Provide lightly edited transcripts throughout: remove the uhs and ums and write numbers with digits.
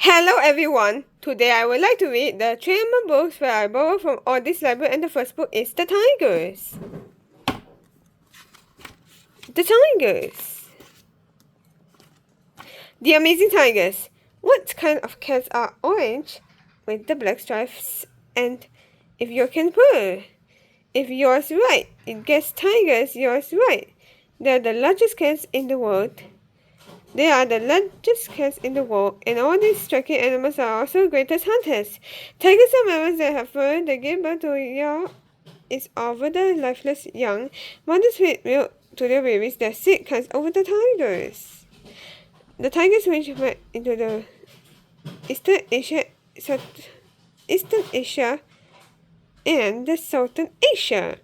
Hello everyone! Today I would like to read the 3 books where I borrowed from Odyssey Library, and the first book is The Tigers. The Tigers. The Amazing Tigers. What kind of cats are orange with the black stripes, and if you can purr? If yours right, it gets tigers, yours right. They're the largest cats in the world. They are the largest cats in the world, and all these striking animals are also greatest hunters. Tigers are mammals that have fur. They give birth to young is over the lifeless young. Mothers feed milk to their babies. Their seed comes over the tigers. The tigers range back into the Eastern Asia and the Southern Asia.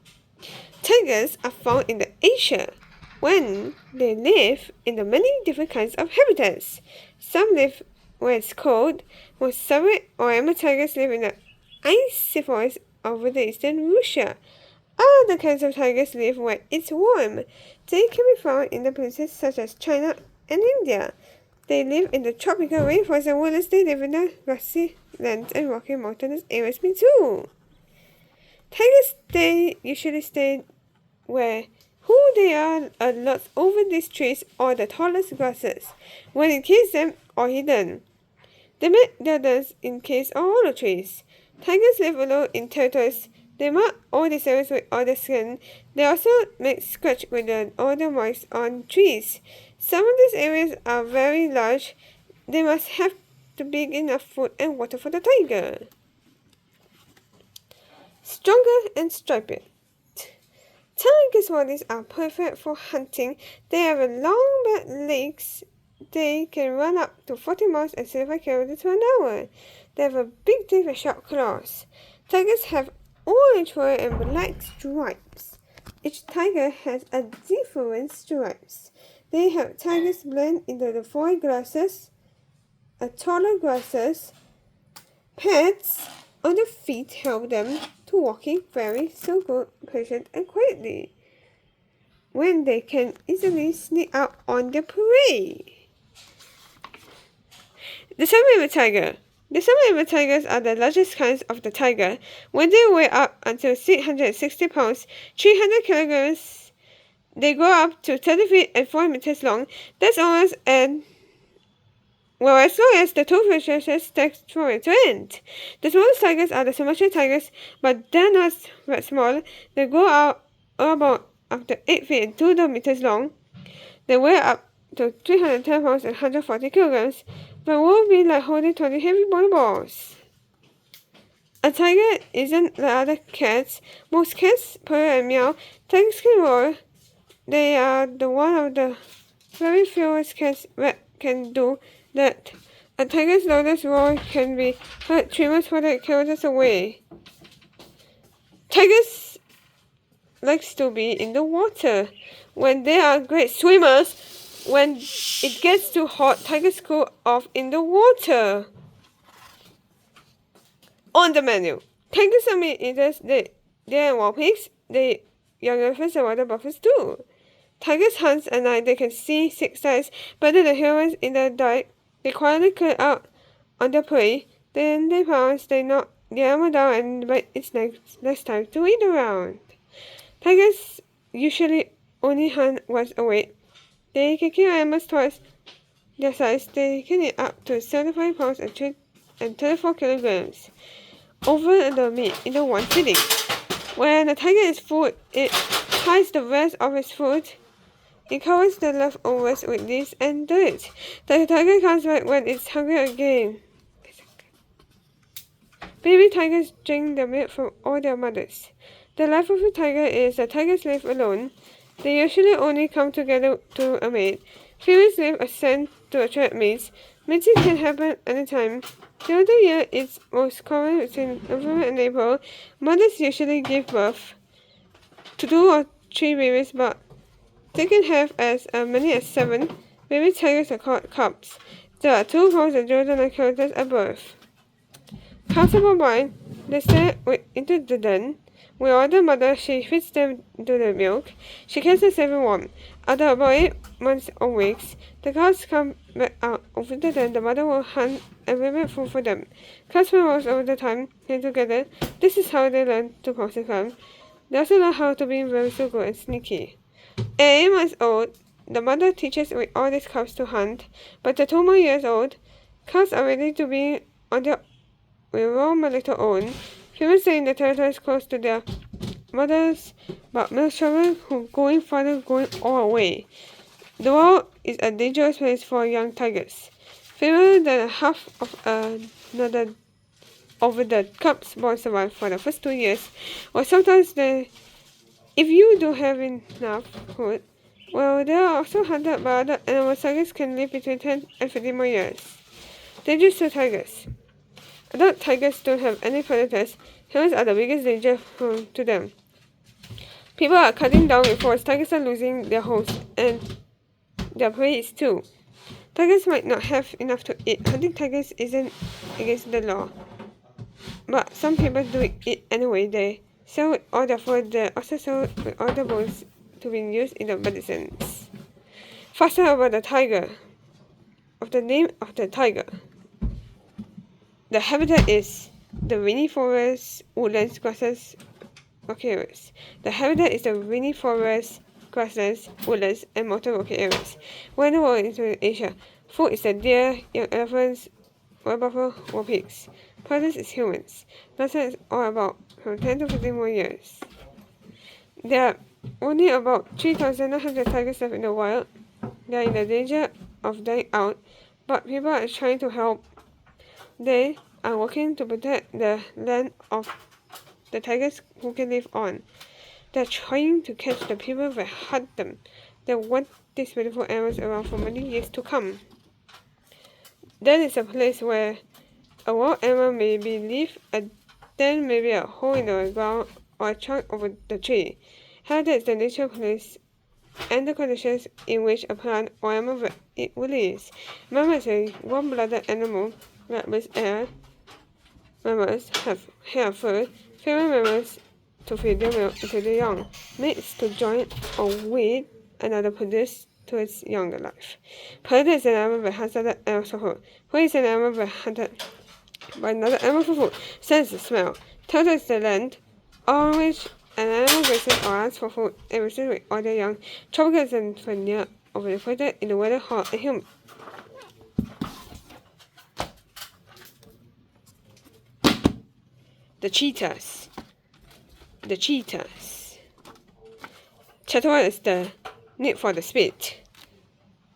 Tigers are found in the Asia when they live in the many different kinds of habitats. Some live where it's cold, while some Oyama tigers live in the icy forest over the eastern Russia. Other kinds of tigers live where it's warm. They can be found in the places such as China and India. They live in the tropical rainforests and woodlands. They live in the grassy lands and rocky mountainous areas too. Tigers usually stay where who they are a lot over these trees or the tallest grasses, when it kills them or hidden. They make their dens in caves or hollow trees. Tigers live alone in territories. They mark all these areas with all their skin. They also make scratch with all the marks on trees. Some of these areas are very large. They must have to big enough food and water for the tiger. Stronger and striped. Tigers' bodies are perfect for hunting. They have long back legs. They can run up to 40 miles and 75 kilometers per hour. They have a big teeth and sharp claws. Tigers have orange fur and black stripes. Each tiger has a different stripes. They help tigers blend into the forest grasses, taller grasses. Pads on the feet help them to walking very so good, patient and quietly, when they can easily sneak out on their prey. The saber tiger. The saber tigers are the largest kinds of the tiger. When they weigh up until 660 pounds, 300 kilograms, they grow up to 30 feet and 4 meters long. That's almost as long as the two fishes stacked from end to end. The smallest tigers are the Sumatra tigers, but they're not that small. They grow out about up to 8 feet and 2 meters long. They weigh up to 310 pounds and 140 kilograms, but will be like holding 20 heavy bowling balls. A tiger isn't like other cats. Most cats purr and meow. Tigers can roar. They are one of the very few cats that can do that. A tiger's loudest roar can be heard 3 miles 40 kilometers away. Tigers likes to be in the water. When they are great swimmers, when it gets too hot, tigers cool off in the water. On the menu, tigers are meat eaters. They are wild pigs. They young elephants and water buffaloes too. Tigers hunt at night. They can see 6 times better than humans in the dark. They quietly clear out on their prey. Then they pounce. They knock the animal down and bite its next time to eat around. Tigers usually only hunt once a week. They can kill animals twice their size. They can eat up to 75 pounds and 34 kilograms over the meat in the one sitting. When a tiger is full, it hides the rest of its food. It covers the leftovers with leaves and dirt. The tiger comes back when it's hungry again. Baby tigers drink the milk from all their mothers. The life of a tiger is that tigers live alone. They usually only come together to a mate. Females leave a scent to attract mates. Mating can happen anytime. During the year, it's most common between November and April. Mothers usually give birth to 2 or 3 babies, but they can have as many as 7. Baby tigers are called cubs. There are 2 pounds and 0.9 kilograms at birth. Cubs are born. They stay into the den. With all the mother, she feeds them to the milk. She keeps them safe and warm. After about 8 months or weeks, the cubs come back out of winter, then the mother will hunt and prepare food for them. Cubs spend most of the time playing together. This is how they learn to cross the farm. They also learn how to be very so good and sneaky. At 8 months old, the mother teaches all these cubs to hunt, but at 2 more years old, cubs are ready to be on their own little own. Females stay in the territories close to their mothers, but male children who going farther going all away. The wild is a dangerous place for young tigers. Fewer than half of another of the cubs born survive for the first 2 years, or sometimes if you don't have enough food, well, they are also hunted by other animals. Tigers can live between 10 and 15 more years. Dangers to tigers. Adult tigers don't have any predators. Humans are the biggest danger to them. People are cutting down with force. Tigers are losing their hosts and their prey is too. Tigers might not have enough to eat. Hunting tigers isn't against the law, but some people do it anyway. They sell all their food. They also sell with all the bones to be used in the medicines. Faster about the tiger. Of the name of the tiger. The habitat is the rainy forest, woodlands, grasses, rocky areas. The habitat is the rainy forest, grasslands, woodlands, and mountain rocky areas. Where in the world is Asia. Food is the deer, young elephants, wild buffalo, wild pigs. Predators is humans. Lifespan is all about from 10 to 15 more years. There are only about 3,900 tigers left in the wild. They are in the danger of dying out, but people are trying to help. They are working to protect the land of the tigers who can live on. They are trying to catch the people that hunt them. They want these beautiful animals around for many years to come. That is a place where a wild animal may be live, and then maybe a hole in the ground or a trunk over the tree. Habitat is the natural place and the conditions in which a plant or animal will live. Mammal is a warm-blooded animal that with air. Mammals have hair fur. Female mammals to feed their milk until they're young. Mates to join or with another produce to its younger life. Predator is an animal that hunts other animals for food. Prey is an animal that hunted by another animal for food. Sense the smell. Turtle is the land on which an animal grazes or hunts for food and races with all their young. Tropical is an near of the equator in the weather hot and humid. The cheetahs. Chaturanga is the need for the speed.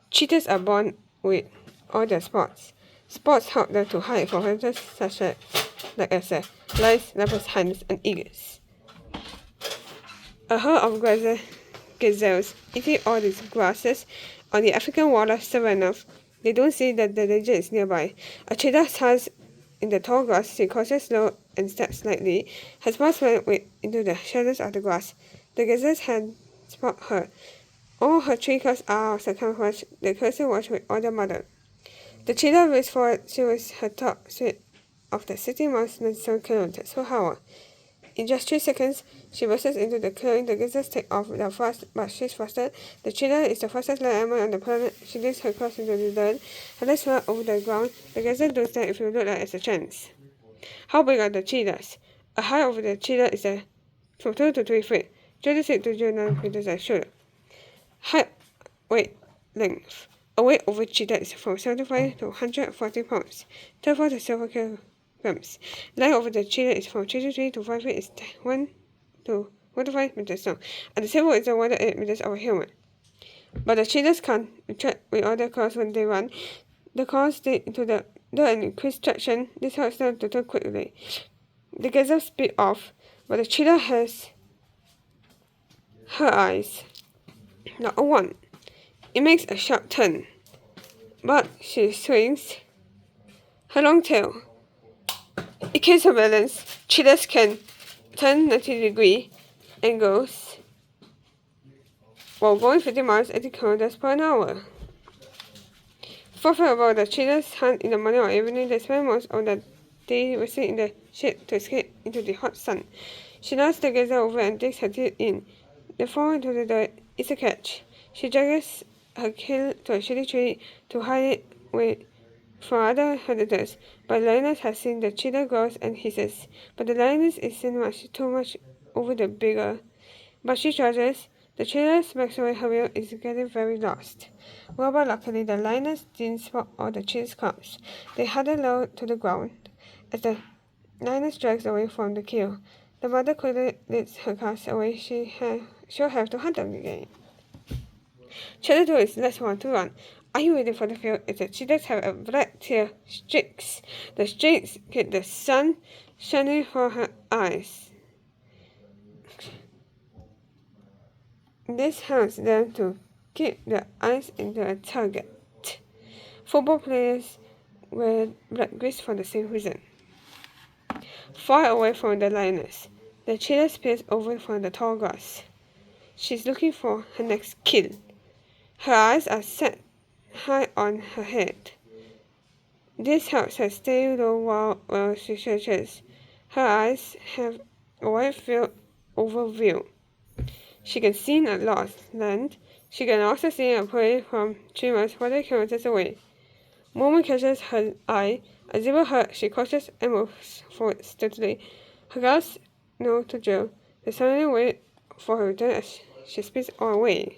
Cheetahs are born with all their spots. Spots help them to hide from predators such as lions, leopards, hyenas, and eagles. A herd of gazelles eating all these grasses on the African wildlife savanna. They don't see that the danger is nearby. A cheetah hides in the tall grass. She crouches slow and steps slightly. Her spots went into the shadows of the grass. The gazelles had spot her. All her 3 cubs are of camouflage. They closely watch with all their mother. The cheetah raced forward. She was her top speed of the 60 miles 97 kilometers per hour. In just 3 seconds, she bursts into the clearing. The gazelles take off. They are fast, but she's faster. The cheetah is the fastest land animal on the planet. She digs her claws into the dirt. Her legs fly over the ground. The gazelle does that if you look like it's a chance. How big are the cheetahs? A height of the cheetah is from 2 to 3 feet, 36 to 09 meters at shoulder. Height, weight, length. A weight of a cheetah is from 75 to 140 pounds, 34 to 7 kilograms. Length of the cheetah is from 3 to 3 to 5 feet, is 1 to 5 meters long, and the same weight is 1 to 8 meters of a human. But the cheetahs can't retract with all their claws when they run. The claws dig into the dirt and increase traction. This helps them to turn quickly. The gazelle speed off, but the cheetah has her eyes. Number 1. It makes a sharp turn, but she swings her long tail. It keeps her balance. Cheetahs can turn 90-degree angles while going 50 miles 80 kilometers per hour. Fact about the cheetahs hunt in the morning or evening. They spend most of the day resting in the shade to escape into the hot sun. She knocks the gazelle over and digs her teeth in. They fall into the dirt. It's a catch. She drags her kill to a shady tree to hide it from other predators, but the lioness has seen the cheetah growls and hisses. But the lioness is seen too much over the bigger. But she charges. The cheetah smacks away her wheel is getting very lost. Well, but luckily the lioness didn't spot all the cheetah's cubs. They huddle low to the ground as the lioness drags away from the kill. The mother quickly leads her cubs away. She'll have to hunt them again. Cheetah 2 is less want to run. Are you ready for the field? If the cheetahs have a black tail streaks. The streaks get the sun shining from her eyes. This helps them to keep their eyes into a target. Football players wear black grease for the same reason. Far away from the lioness, the cheetah peers over from the tall grass. She's looking for her next kill. Her eyes are set high on her head. This helps her stay low while she searches. Her eyes have a wide field overview. She can see a lost land. She can also see a prey from 3 miles 40 kilometers away. Moment catches her eye. A zebra hurt, she crouches and moves forward steadily. Her guards know the drill. They suddenly wait for her return as she speeds on her way.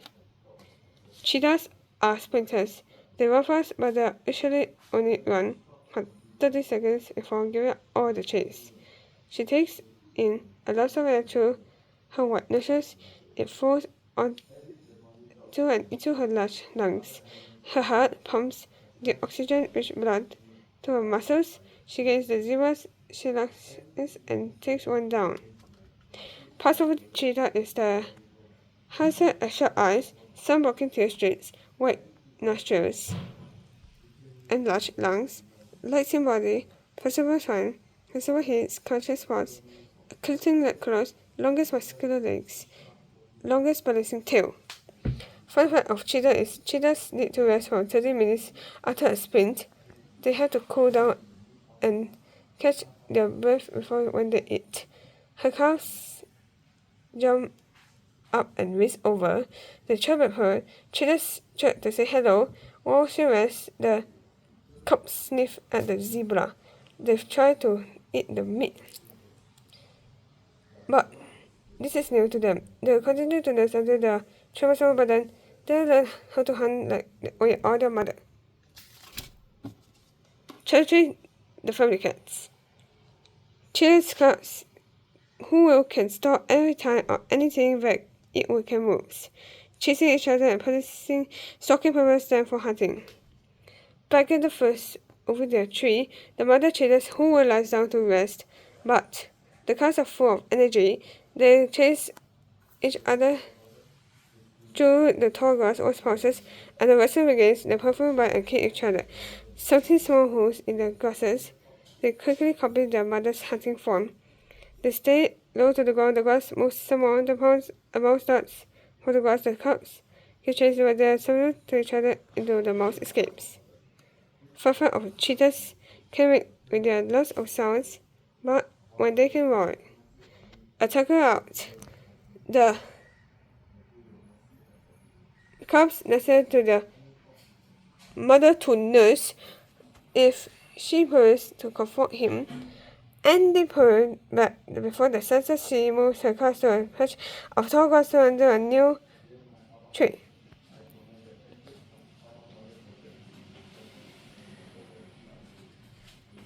Cheetahs are sprinters. They run fast, but they usually only run for 30 seconds before giving up all the chase. She takes in a lot of air through her white noses. It falls onto and into her large lungs. Her heart pumps the oxygen-rich blood to her muscles. She gains the zebra's shellaxes and takes one down. Parts of the cheetah is the has sharp eyes, some broken tail streaks, white nostrils, and large lungs, light in body, flexible spine, flexible hips, conscious spots, a tilting leg close, longest muscular legs, longest balancing tail. Fun fact of cheetah is cheetahs need to rest for 30 minutes after a sprint. They have to cool down and catch their breath before when they eat. Her calves jump up and whisk over. They chirp at her. Cheetahs chirp to say hello. While she rests, the cubs sniff at the zebra. They've tried to eat the meat, but this is new to them. They'll continue to nurse until they're troublesome, but then they'll learn how to hunt like all their mother. Children, the family cats. Cheetahs cubs who can stop every time or anything that it can move, chasing each other and stalking prepares them for hunting. Back in the first over their tree, the mother cheetahs who will lie down to rest, but the cubs are full of energy. They chase each other through the tall grass or spouses, and the western begins. They perform by and kill each other. Something small holes in the grasses. They quickly copy their mother's hunting form. They stay low to the ground. The grass moves someone. The mouse starts for the grass. The cubs get chased by they are similar to each other until the mouse escapes. Furfur of cheetahs can make with their lots of sounds, but when they can roar, attack her out. The cubs nestle to the mother to nurse. If she purrs to comfort him, and they purr back before the sunset. She moves her cubs to a patch of tall grass under a new tree.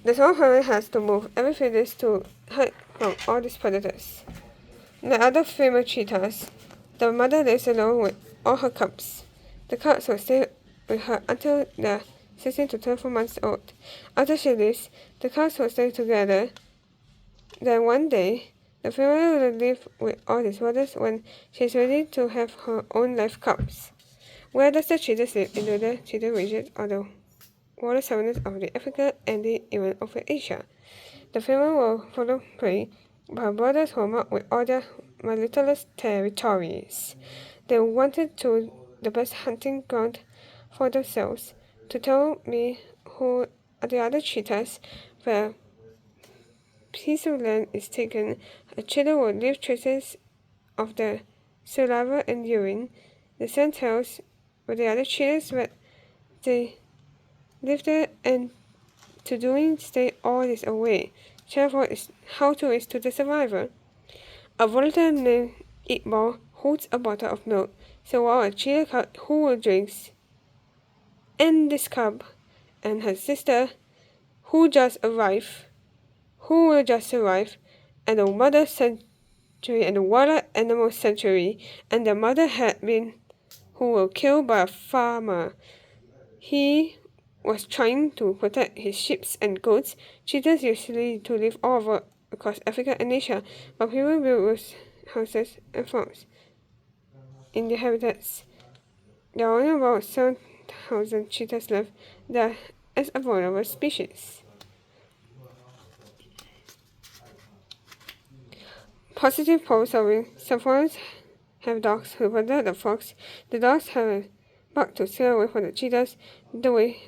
The small family has to move every few days to hide from all these predators. The other female cheetahs, the mother lives alone with all her cubs. The cubs will stay with her until they're 16 to 24 months old. After she leaves, the cubs will stay together. Then one day, the female will live with all these brothers when she's ready to have her own live cubs. Where does the cheetah live? In the cheetah regions or the water savannas of the Africa and even of Asia. The female will follow prey, but her brothers will mark with all their littlest territories. They wanted to the best hunting ground for themselves. To tell me who are the other cheetahs, where piece of land is taken, a cheetah will leave traces of the saliva and urine. The scent tells with the other cheetahs, but they lifted and to doing stay all this away. Therefore, is how to is to the survivor. A volunteer named Iqbal holds a bottle of milk, so while a cheetah cub who will drinks, and this cub and her sister who will just arrive, and the mother sanctuary and the wild animal sanctuary, and the mother had been who were killed by a farmer. He was trying to protect his sheep and goats. Cheetahs usually to live all over across Africa and Asia, but people built houses and farms in their habitats. There are only about 7,000 cheetahs left there as a vulnerable species. Positive problem solving. Some foreigners have dogs who protect the fox. The dogs have a bark to stay away from the cheetahs.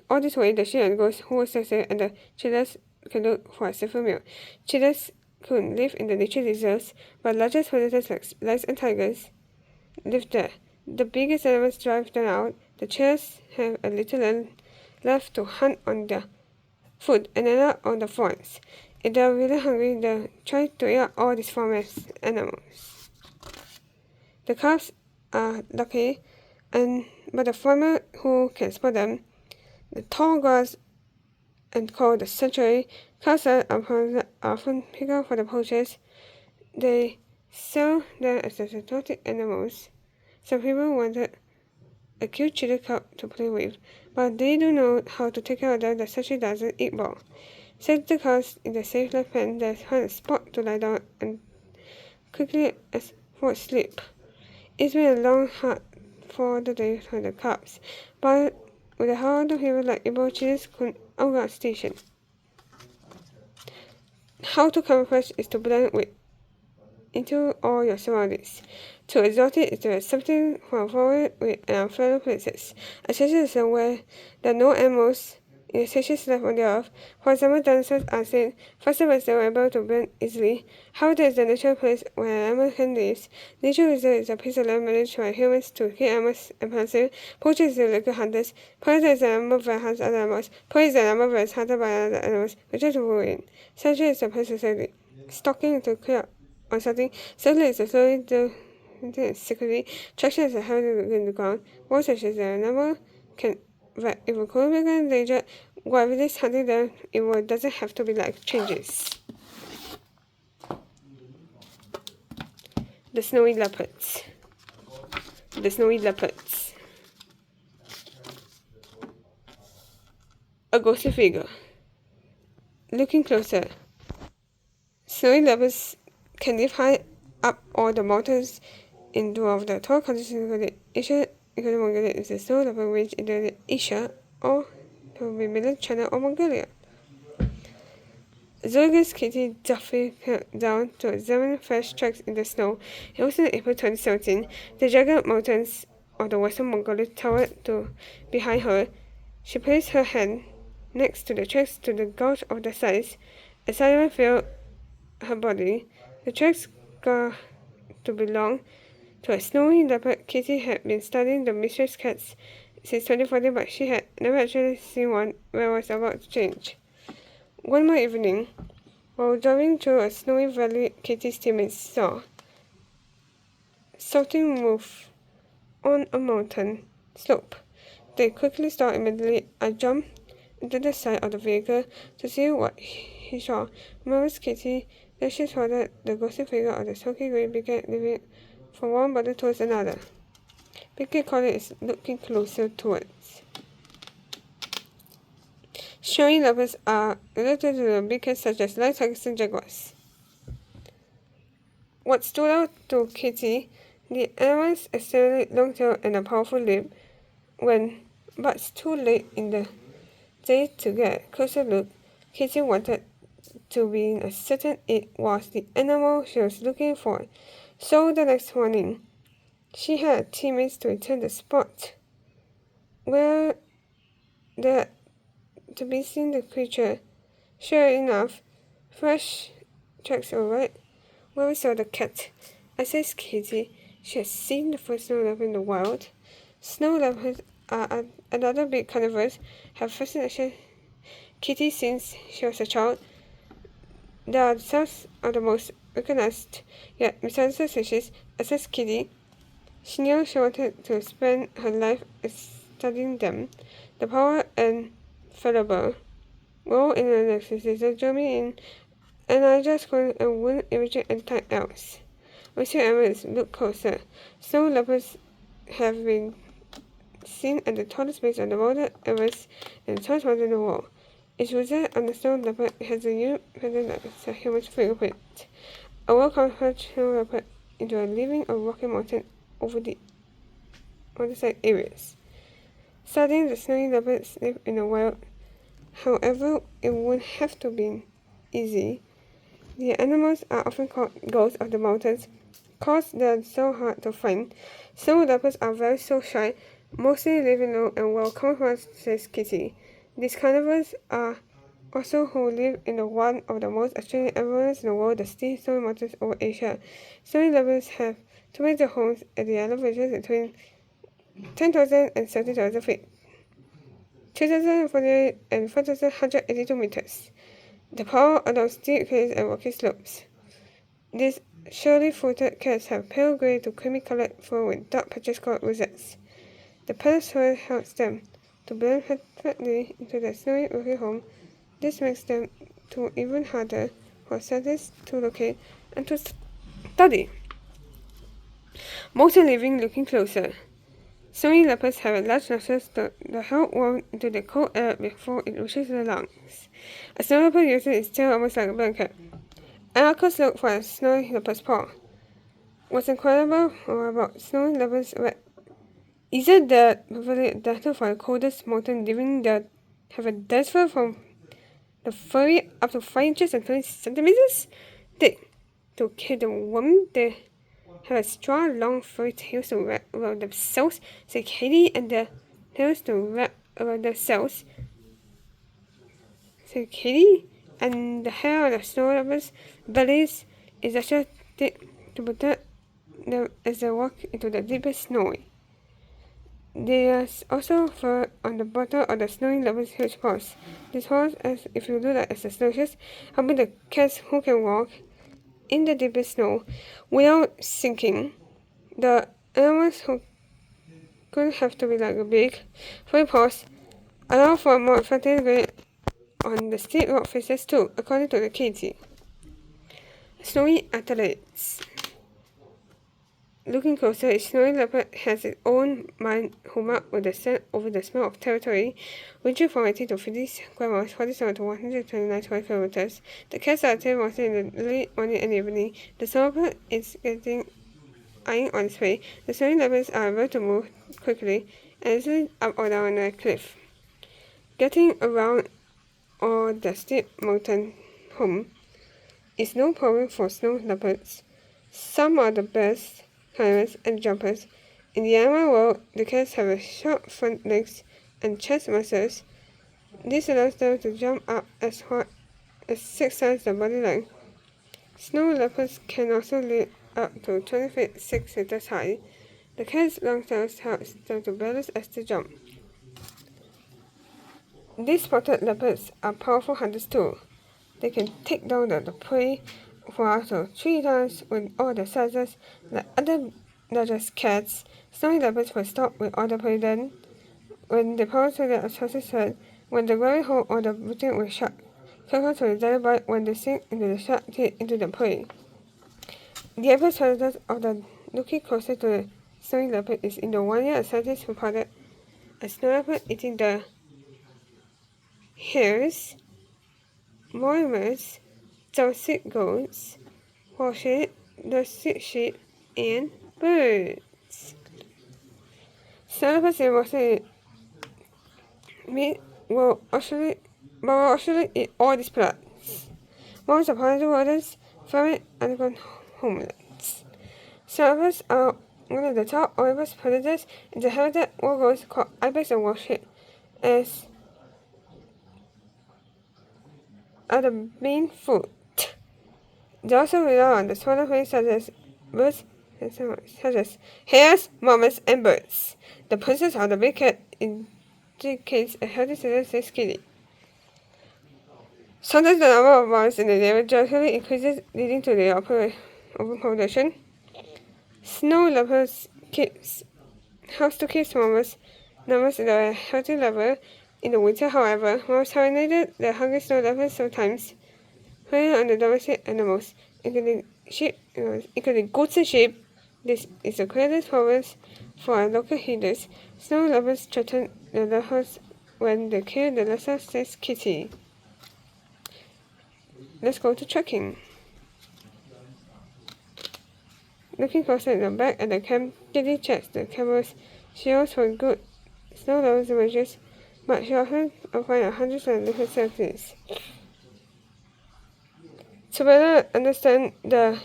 All this way, the sheep and goats who will stay safe, and the cheetahs can look for a safer meal. Cheetahs could live in the nature reserves, but larger predators like lions and tigers live there. The biggest animals drive them out. The cheetahs have a little land left to hunt on their food and end up on the farms. If they are really hungry, they try to eat all these farm animals. The cubs are lucky, but the farmer who can spot them, the tall grass and called the sanctuary, cubs are often picked up for the poachers. They sell them as exotic animals. Some people wanted a cute cheetah cub to play with, but they don't know how to take care of them. The sanctuary doesn't eat ball. Set the cubs in the safe left pen, they find a spot to lie down and quickly fall asleep. It's been a long, hard for the day for the cubs, but with the help of people like Iqbal, cheetahs could outguard station. How to camouflage is to blend into all your surroundings. To exalt it is to have something from forward with and unfamiliar places. A station is somewhere there are no animals in the stations left on the earth. For example, dinosaurs are seen faster but still able to blend easily. Habitat is the natural place where an animal can live. Nature reserve is a piece of land managed by humans to keep animals and plants safe. Poachers is the local hunters. Predator is an animal that hunts other animals. Prey is an animal that is hunted by other animals, which is to ruin. Sanctuary is a place to safely. Stalking is to clear on something. Settling is to slowly do secretly. Traction is a heavy in the ground. Water is an animal can that if a could become endangered, whatever is hunting them, it doesn't have to be like changes. The snowy leopards. The snowy leopards. A ghostly figure. Looking closer. Snowy leopards can live high up all the mountains in two of the tall countries including Asia, including Mongolia is the snow leopard range in Asia or the mainland China or Mongolia. Zoologist Katie Duffy came down to examine fresh tracks in the snow. It was in April 2017. The jagged mountains of the western Mongolia towered behind her. She placed her hand next to the tracks to the gauge of the size. Excitement filled her body. The tracks got to belong to a snowy leopard. Katie had been studying the mysterious cats since 2014, but she had never actually seen one when it was about to change. One more evening, while driving through a snowy valley, Katie's teammates saw something move on a mountain slope. They quickly stopped immediately. I jumped into the side of the vehicle to see what he saw. Remembers Katie that she spotted the ghostly figure of the smoky grey beacon living from one body towards another. Beacon calling is looking closer towards. Snowy leopards are related to the beacons such as lions, tigers, and jaguars. What stood out to Katie, the animal's extremely long tail and a powerful lip, but it's too late in the day to get a closer look. Katie wanted to be certain it was the animal she was looking for. So the next morning, she had teammates to return the spot where the to be seen the creature. Sure enough, fresh tracks were right where we saw the cat. I said Katie, she had seen the first snow leopard in the wild. Snow leopards are another big carnivores, have fascinated Kitty since she was a child. They are some of the most recognized yet misunderstood species. As Kitty, she knew she wanted to spend her life studying them. The power and valuable role in the next season Jeremy in Elijah School and wound imaging and time else. Monsieur Evans look closer. Snow leopards have been seen at the tallest base of the Mount Everest and the tallest mountain in the world. Each user on the snow leopard has a unique pattern that is a human's fingerprint. A well-camouflaged snow leopard into a living or rocky mountain over the mountainside areas. Studying the snowy leopards live in the wild, however, it won't have to be easy. The animals are often called ghosts of the mountains because they are so hard to find. Snow leopards are very so shy, mostly living low and well camouflaged, says Kitty. These carnivores are also who live in one of the most extreme environments in the world, the steep snowy mountains over Asia. Snowy leopards have two major homes at the elevations between 10,000 and 70,000 feet, 2,048 and 4,182 meters. The power along steep cliffs and rocky slopes. These surely-footed cats have pale gray to creamy-colored fur with dark patches called rosettes. The palace soil helps them to blend perfectly into their snowy rocky home. This makes them even harder for scientists to locate and to study. Mountain living looking closer. Snowy leopards have a large nostrils that help warm into the cold air before it reaches the lungs. A snow leopard uses its tail almost like a blanket. Anarchists look for a snowy leopard's paw. What's incredible about snowy leopards is that they're probably adapted for the coldest mountain, living that have a dense fur from the furry up to 5 inches and 20 centimeters thick. To keep them warm, they have a strong, long, furry tails to wrap around themselves, say Katie, and their tails to wrap around themselves. Say Katie, and the hair on the snow leopard's bellies is extra thick to protect them as they walk into the deepest snow. There's also fur on the bottom of the snowy leopard's huge paws. These paws, as if you look as the snowshoes, helping the cats who can walk in the deepest snow without sinking. The animals who could have to be like a big, furry paws allow for more effective grade on the steep rock faces too, according to the Kitty. Snowy athletes. Looking closer, each snowy leopard has its own mind marked with the scent over the smell of territory, ranging from 80 to 50 square miles, 47 to 129 square kilometers. The cats are active mostly in the late morning and evening. The snow leopard is eyeing on its prey. The snowy leopards are able to move quickly and easily up or down a cliff. Getting around or the steep mountain home is no problem for snow leopards. Some are the best climbers and jumpers. In the animal world, the cats have a short front legs and chest muscles. This allows them to jump up as far as 6 times their body length. Snow leopards can also live up to 20 feet 6 meters high. The cat's long tails helps them to balance as they jump. These spotted leopards are powerful hunters too. They can take down the prey for up to 3 times with all their sizes. Like other larger cats, snowy leopards will stop with all the prey then. When they pounce to their associated herd, when the glory hole or the button will shut, careful to the deadly bite when they sink into the sharp teeth into the prey. The average predators of the looking closer to the snowy leopard is in the 1 year scientists reported a snow leopard eating the hares, mormons, Dorset goats, horses, Dorset sheep, and birds. Snow leopards and mostly meat will actually eat all these plants. Most of the rodents, ferret, and homelets. Snow leopards are one of the top omnivorous predators in the habitat where goats called ibex and wolf sheep as are the main food. They also rely on the smaller prey such as birds, such as hares, marmots, and birds. The presence of the big cat indicates a healthy citizen, says Kitty. Sometimes the number of mouse in the neighborhood gradually increases, leading to the overpopulation. Snow leopards helps to keep numbers at a healthy level in the winter. However, mouse hibernated the hungry snow leopards sometimes, preying on the domestic animals, including goats and sheep. This is the greatest problem for local herders. Snow leopards threaten the leopards when they kill the lesser, says Kitty. Let's go to trekking. Looking closer at the back at the camp, Kitty checks the camera's shields for good snow level images, but she often finds hundreds of different selfies. To better understand the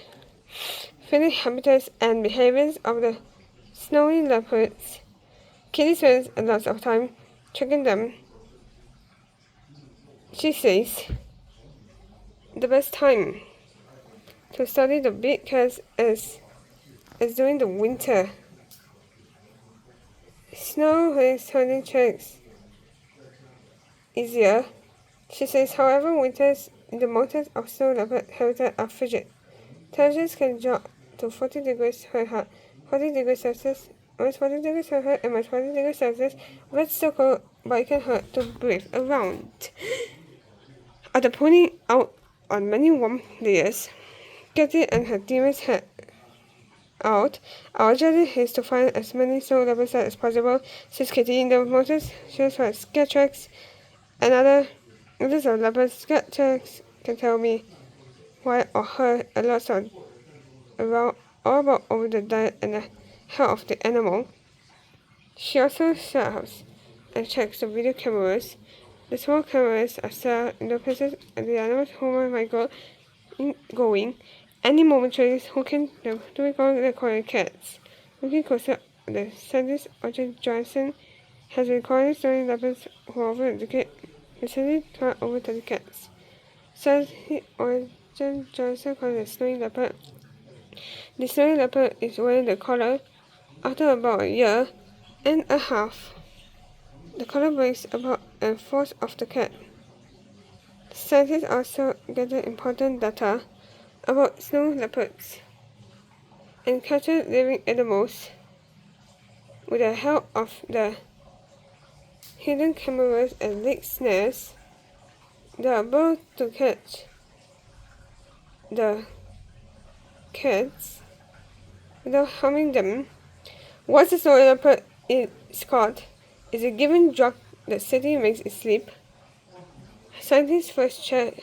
feeding habitats and behaviors of the snowy leopards, Kitty spends a lot of time tracking them. She says the best time to study the big cats is during the winter. Snow makes hunting tracks easier. She says, however, winters in the mountains of snow leopard habitat are frigid. Temperatures can drop to 40 degrees Fahrenheit, 40 degrees Celsius, minus 40 degrees Fahrenheit, and minus 40 degrees Celsius. That's so cold, but it can hurt to breathe around. After pointing out on many warm layers, Kitty and her teammates head out. Our objective is to find as many snow leopards as possible, says Kitty. In the mountains, she finds scat tracks and others of leopards. Scat tracks can tell me why or her a lot of around all about over the diet and the health of the animal. She also stops and checks the video cameras. The small cameras are set in the places the animals whom might go going. Any momentary hooking the recorded cats. Looking closer, the scientist Archie Johnson has recorded story leopards who over a decade recently caught over 30 cats. Scientist Archie Johnson called the snowy leopard. The snowy leopard is wearing the collar after about a year and a half. The collar breaks about a fourth of the cat. Scientists also gathered important data about snow leopards and captured living animals with the help of the hidden cameras and lake snares. They are able to catch the cats without harming them. Once a snow leopard is caught, is a given drug that City makes it sleep. Scientists first check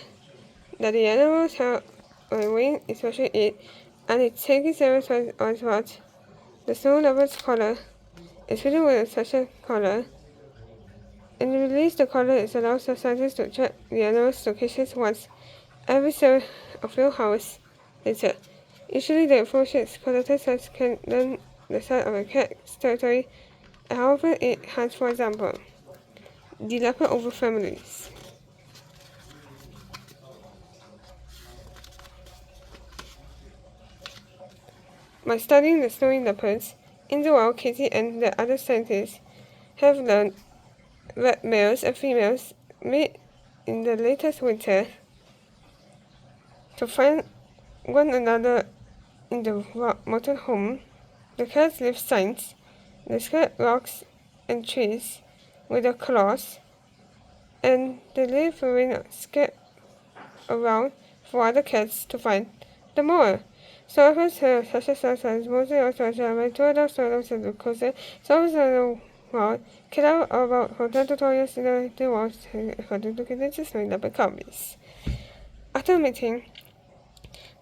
that the animal's health or wing is special aid, and it takes 7 on spot. The snow leopard's collar is fitted with a special collar. In the release, the collar is allows the scientists to check the animal's locations once every 7 or few hours later. Usually, the information is collected so it can learn the size of a cat's territory. However, it has, for example, the leopard over families. By studying the snowy leopards in the wild, Kitty and the other scientists have learned that males and females mate in the latest winter to find one another in the mountain home. The cats leave signs, they scratch rocks and trees with their claws, and they leave a scattered around for other cats to find them more. Some of have such as sometimes mostly also German, 2 adult sort of the coaster, some of the wild, kid out about hotel tutorials in the walls according to conditions knowing that becomes. After mating,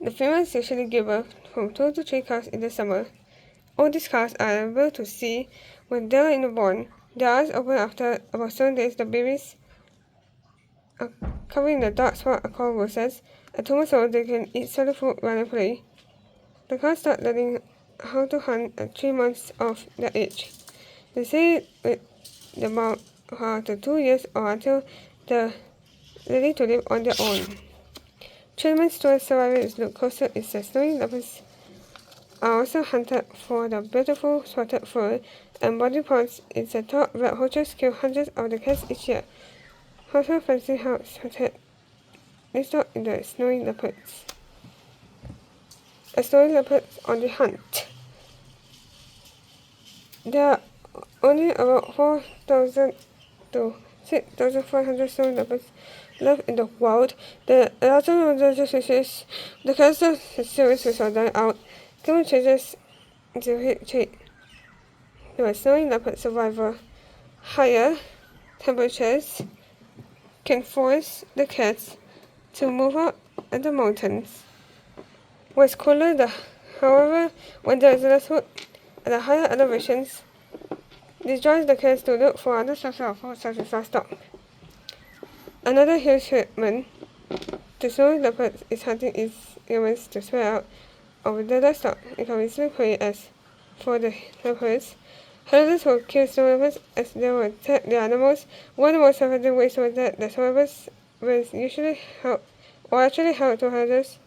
the females usually give birth from 2 to 3 calves in the summer. All these calves are able to see when they are born. Their eyes open after about 7 days. The babies are covered in a dark spot called rosets. At 2 months old, they can eat solid food, run and play. The calves start learning how to hunt at 3 months of their age. They stay with the mom for up to 2 years or until they're ready to live on their own. Treatments towards survival is look closer is the snowy leopards are also hunted for their beautiful spotted fur and body parts. It's thought that poachers kill hundreds of the cats each year. Also, fancy how spotted listed in the snowy leopards. A snowy leopard on the hunt. There are only about 4,000 to 6,500 snowy leopards left in the wild. The larger endangered species, the cancer series are dying out. Climate changes the trait. The snowy leopard survivor. Higher temperatures can force the cats to move up in the mountains. What's cooler, however, when there is less food at the higher elevations, this drives the cats to look for other sources of food such as livestock. Another huge treatment to snowy leopards is hunting its humans to spread out over the livestock. It can easily prey as for the leopards. Hunters will kill snowy leopards as they will attack the animals. One of the most effective ways was that the snowy leopards was usually held, or actually held to hunters.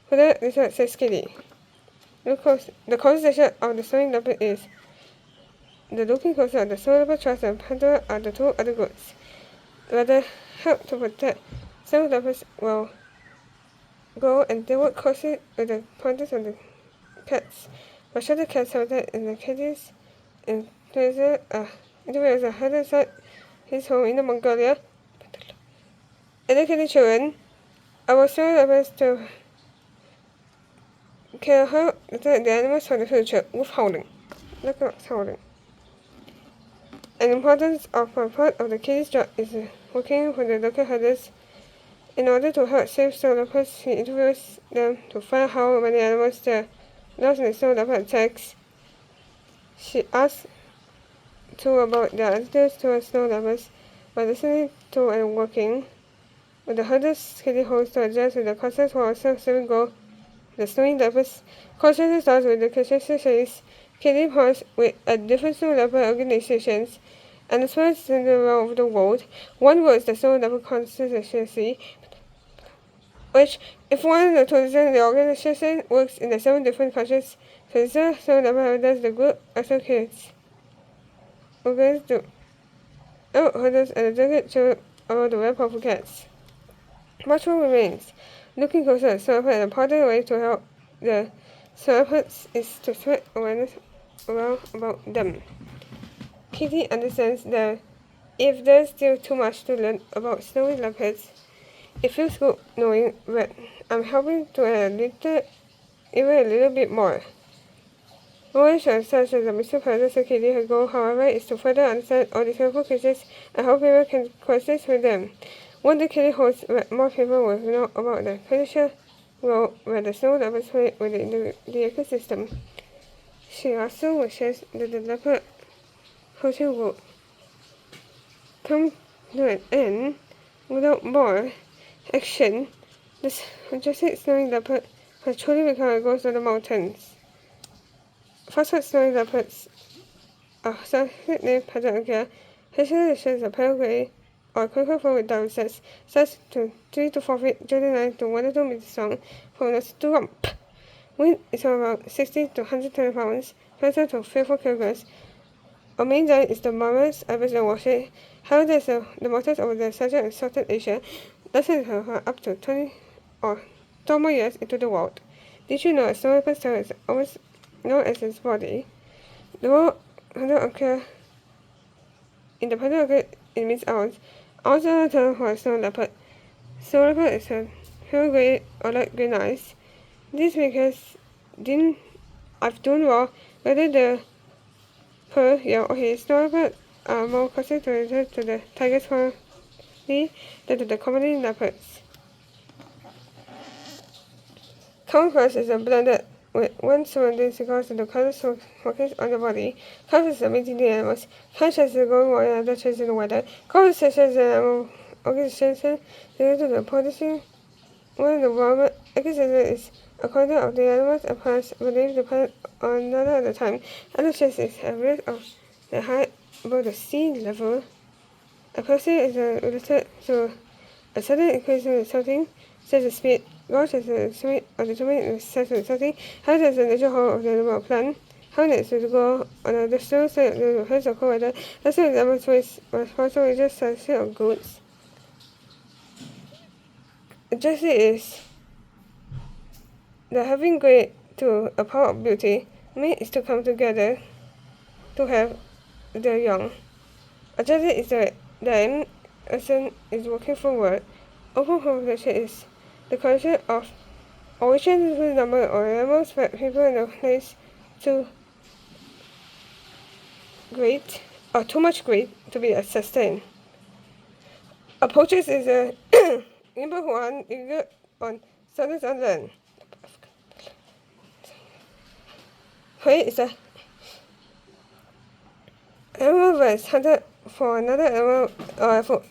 For that, research says Kitty. The conversation of the snowy leopard is the looking closer of the snowy leopard trust and panther are the two other groups. Rather help to protect snowy leopards will go and they work closely with the pointers of the cats. But should the cats habitat in the cages in places individuals are held inside his home in Mongolia. Educating children, our snowy leopards to care how the animals for the future with howling. Look at howling. An important part of the kitty's job is working with the local herders. In order to help save snowy leopards, he interviews them to find out how many animals there are lost in the snowy leopard attacks. She asks too about their attitudes towards snowy leopards. By listening to and working with the herders, Kitty hopes to adjust with the concepts for a self-saving goal. The snowy leopards constantly starts with the constituencies. Kitty partners with different snowy leopard organizations and spreads in the realm of the world. One was the Snowy Leopard Constituency, which, if one of the tourism in the organization works in the 7 different countries, consider Snowy Leopard as the group associates organized to help herders and educate children about the well of cats. Much more remains. Looking closer at snowy leopards and part of the way to help the snowy leopards is to spread awareness around about them. Kitty understands that if there's still too much to learn about snowy leopards, it feels good knowing that I'm helping to add even a little bit more. Knowledge such as the Mr. President so Kitty, her goal, however, is to further understand all these wonderful creatures and how people can coexist with them. One day Kitty hopes that more people will know about the crucial role where the snowy leopards play within the ecosystem. She also wishes that the leopard hunting would come to an end without more action. This majestic snowy leopard has truly become a ghost of the mountains. Phosphate snowy leopards are scientific named Patagonia. History shows a pale gray or quicker form with down sets, size to 3 to 4 feet, 29 to 1 to 2 meters long, from nose to rump. Weight is around 60 to 120 pounds, measure to 54 kilograms. Our main diet is the mammals, ibis, and washing. However, the mountains over the Central and Southern Asia lasted up to 20 or 12 more years into the wild. Did you know a snowy leopard's tail is almost known as its body? The word occur independent of it means ounce. Ounce is a term for a snowy leopard. Snowy leopard is a pale gray or light green eyes. This because I've done well whether the pearl, yellow, or his snowy leopard are more closely related to the tiger's family than to the common leopards. Camouflage is a blended with one surrounding because of the colors markings on the body. Camouflage is amazing the animals. Camouflage is the going water and other changes in the weather. Camouflage is an animal organization related to the producing one of the environment. Ecosystem is a corner of the animals and plants believed depend on another at a time. Other changes is a rate of the height above the sea level. A person is related to a sudden increase in something such as speed, growth as a speed or determine such as something, how does the nature hold of the animal plant, how does it go on a distance, so the heads of cold weather, let's say the animal's waste was also just such of goods. Just is the having great to a power of beauty, mean is to come together to have the young. Adjusted is that then action is working forward. Open population is the collection of original number of animals but people in a place too great or too much great to be sustained. Approaches is a number one on standards on land. Prey is a animal that is hunted for another animal or food.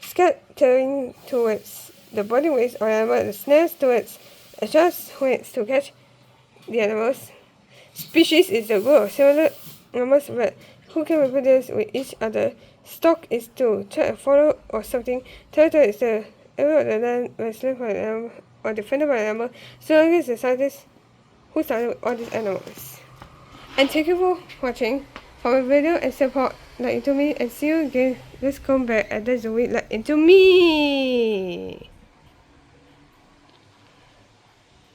Scattering towards the body weights or animal snares towards adjust weights to catch the animals. Species is the group of similar animals but who can reproduce with each other. Stock is to track a follow or something. Territory is the area of the land wrestling for an animal or defended by an animal. Zoology is the scientist who started all these animals. And thank you for watching our video and support Like Into Me, and see you again. Let's come back at the zoo with Like Into Me.